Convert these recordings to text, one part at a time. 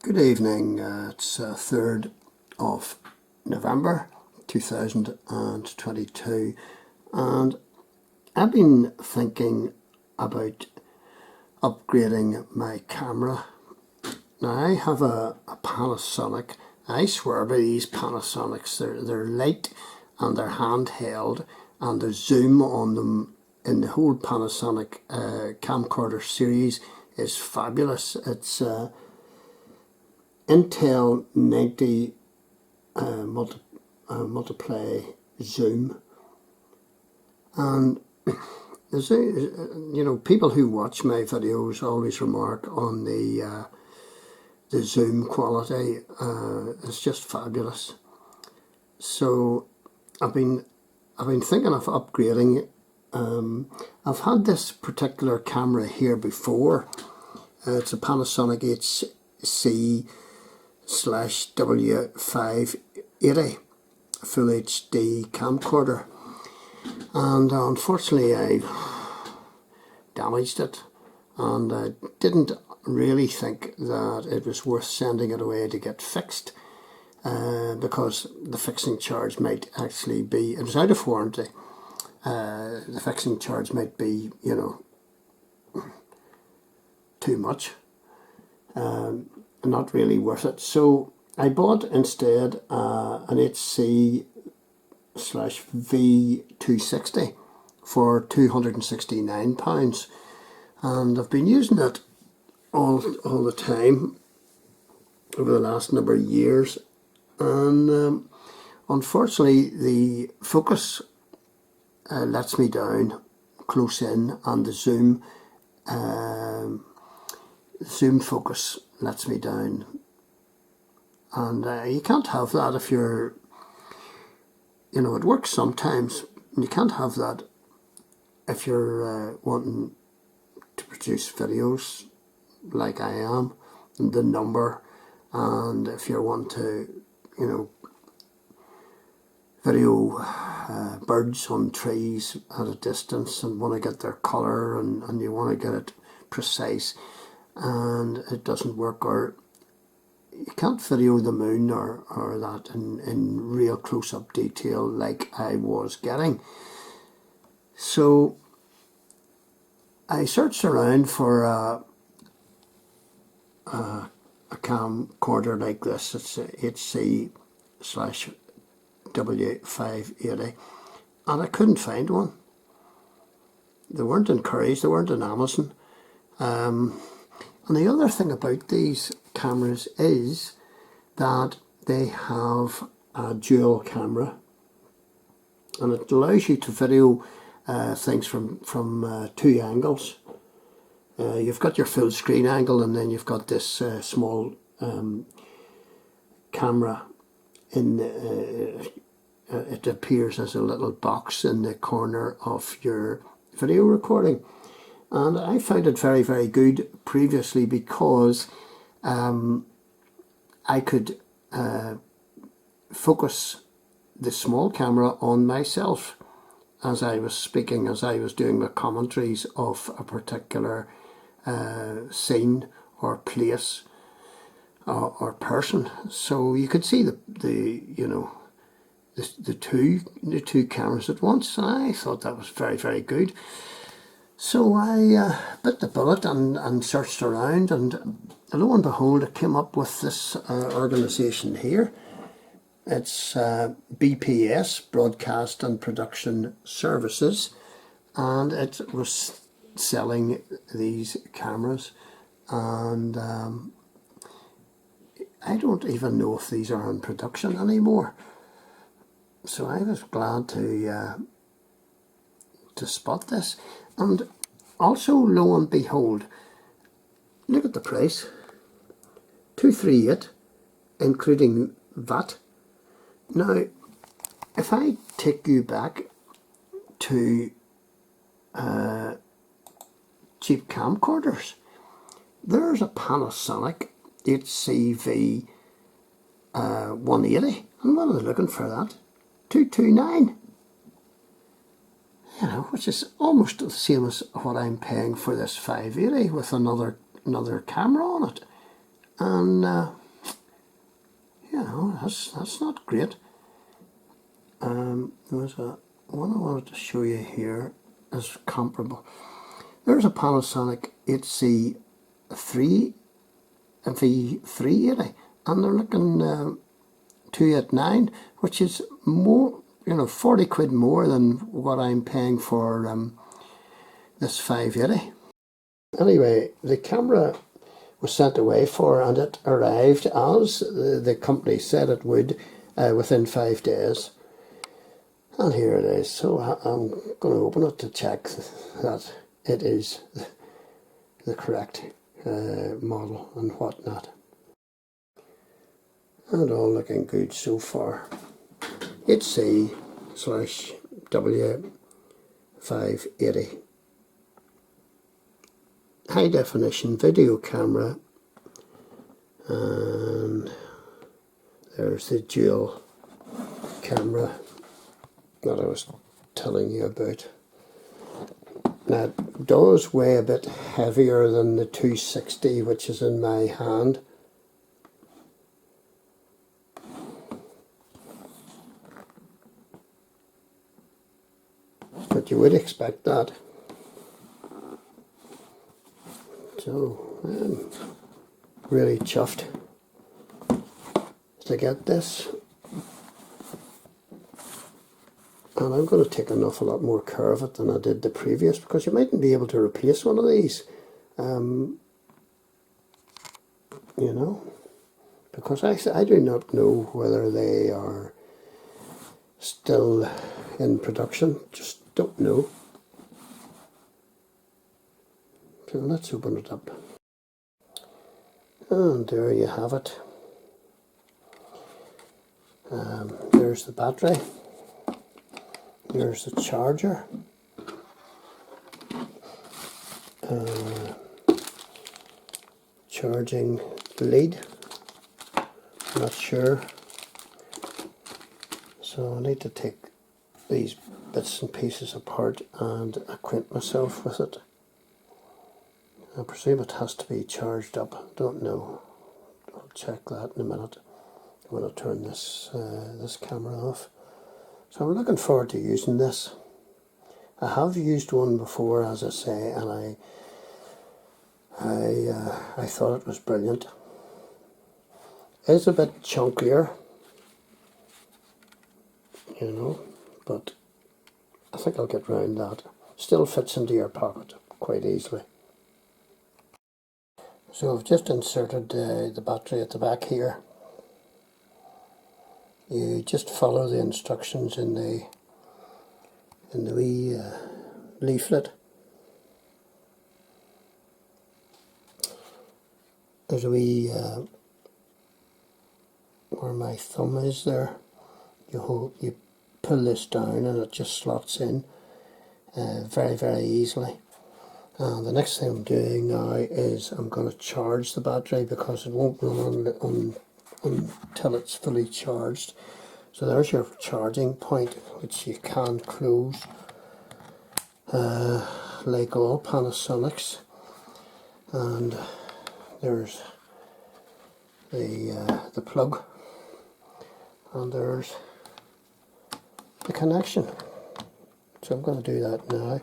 Good evening, it's 3rd of November 2022, and I've been thinking about upgrading my camera. Now I have a Panasonic. I swear by these Panasonics, they're light and they're handheld, and the zoom on them in the whole Panasonic Camcorder series is fabulous. It's Intel 90 multiply zoom, and there's people who watch my videos always remark on the zoom quality. It's just fabulous. So I've been thinking of upgrading it. I've had this particular camera here before. It's a Panasonic HC-W580 full HD camcorder, and unfortunately I damaged it, and I didn't really think that it was worth sending it away to get fixed, because the fixing charge might actually be, it was out of warranty, the fixing charge might be, too much. Not really worth it. So I bought instead an HC V260 for £269, and I've been using it all the time over the last number of years, and unfortunately the focus lets me down close in, and the zoom focus lets me down, and you can't have that if you're, it works sometimes, and you can't have that if you're wanting to produce videos like I am, and the number, and if you're wanting to, video birds on trees at a distance and want to get their colour, and you want to get it precise, and it doesn't work, or you can't video the moon or that in real close-up detail like I was getting. So I searched around for a camcorder like this. It's a HC/W580, and I couldn't find one. They weren't encouraged, they weren't on Amazon. And the other thing about these cameras is that they have a dual camera, and it allows you to video things from two angles. You've got your full screen angle, and then you've got this small camera in it appears as a little box in the corner of your video recording. And I found it very, very good previously, because I could focus the small camera on myself as I was speaking, as I was doing the commentaries of a particular scene or place or person. So you could see the two cameras at once, and I thought that was very, very good. So I bit the bullet and searched around, and lo and behold, I came up with this organisation here. It's BPS, Broadcast and Production Services, and it was selling these cameras, and I don't even know if these are in production anymore. So I was glad to spot this. And also, lo and behold, look at the price, $238, including VAT. Now, if I take you back to cheap camcorders, there's a Panasonic HC V260, and what are they looking for that? $229. Which is almost the same as what I'm paying for this 580 with another camera on it. and you know, that's not great. There was one I wanted to show you here is comparable. There's a Panasonic HC V260, and they're looking 289, which is more, you know, 40 quid more than what I'm paying for this 580. Anyway, the camera was sent away for, and it arrived as the company said it would within 5 days. And here it is. So I'm going to open it to check that it is the correct model and whatnot. And all looking good so far. HC/W580. High definition video camera, and there's the dual camera that I was telling you about. Now it does weigh a bit heavier than the 260 which is in my hand. But you would expect that. So I'm really chuffed to get this. And I'm going to take an awful lot more care of it than I did the previous, because you mightn't be able to replace one of these. You know, because I do not know whether they are still in production, just don't know. So let's open it up. And there you have it. There's the battery. There's the charger. Charging lead. Not sure. So I need to take these bits and pieces apart and acquaint myself with it. I presume it has to be charged up. Don't know. I'll check that in a minute when I turn this this camera off. So I'm looking forward to using this. I have used one before, as I say, and I thought it was brilliant. It's a bit chunkier, you know, but I think I'll get round that. Still fits into your pocket quite easily. So I've just inserted the battery at the back here. You just follow the instructions in the wee leaflet. There's a wee where my thumb is there. You pull this down and it just slots in very, very easily. And the next thing I'm doing now is I'm going to charge the battery, because it won't run on until it's fully charged. So there's your charging point, which you can close like all Panasonics. And there's the plug, and there's the connection. So I'm going to do that now.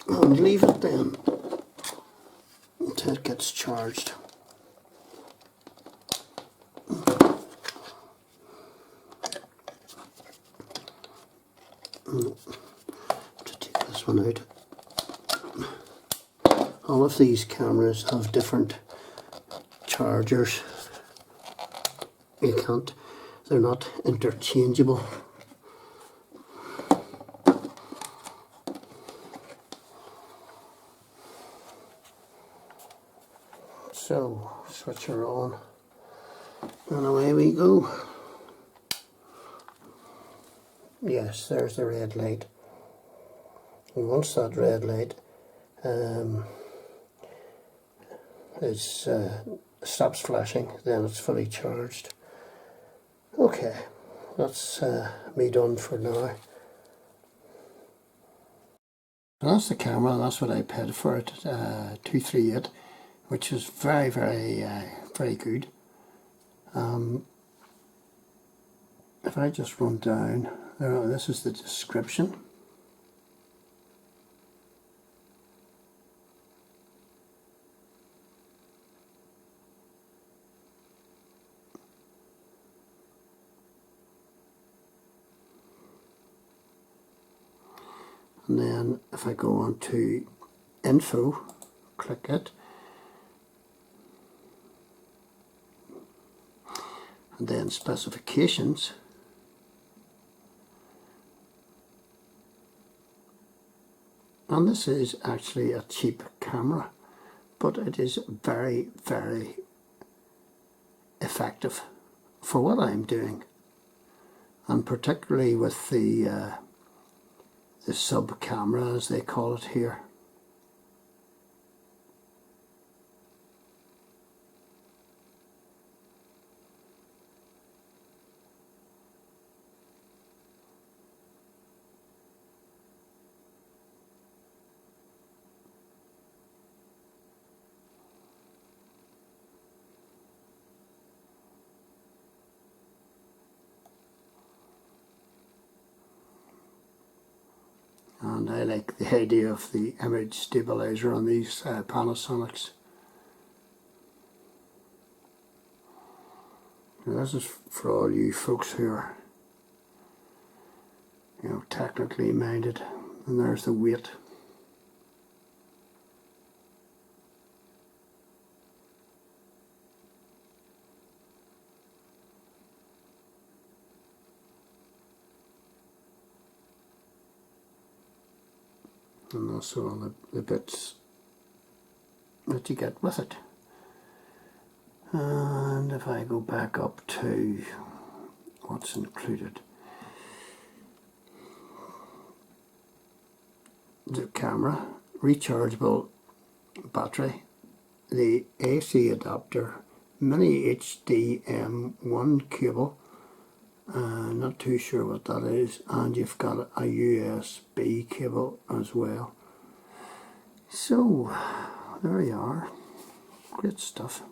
And leave it then until it gets charged. To take this one out. All of these cameras have different chargers. They're not interchangeable. So, switch her on, and away we go. Yes, there's the red light. And once that red light stops flashing, then it's fully charged. Okay, that's me done for now. And that's the camera, and that's what I paid for it, 238, which is very, very, very good. If I just run down, this is the description. And then if I go on to info, click it, and then specifications, and this is actually a cheap camera, but it is very, very effective for what I'm doing, and particularly with the sub camera, as they call it here. And I like the idea of the image stabilizer on these Panasonics. Now this is for all you folks who are, technically minded. And there's the weight. And also on the bits that you get with it. And if I go back up to what's included, the camera, rechargeable battery, the AC adapter, mini HDM1 cable, not too sure what that is, and you've got a USB cable as well. So there you are, great stuff.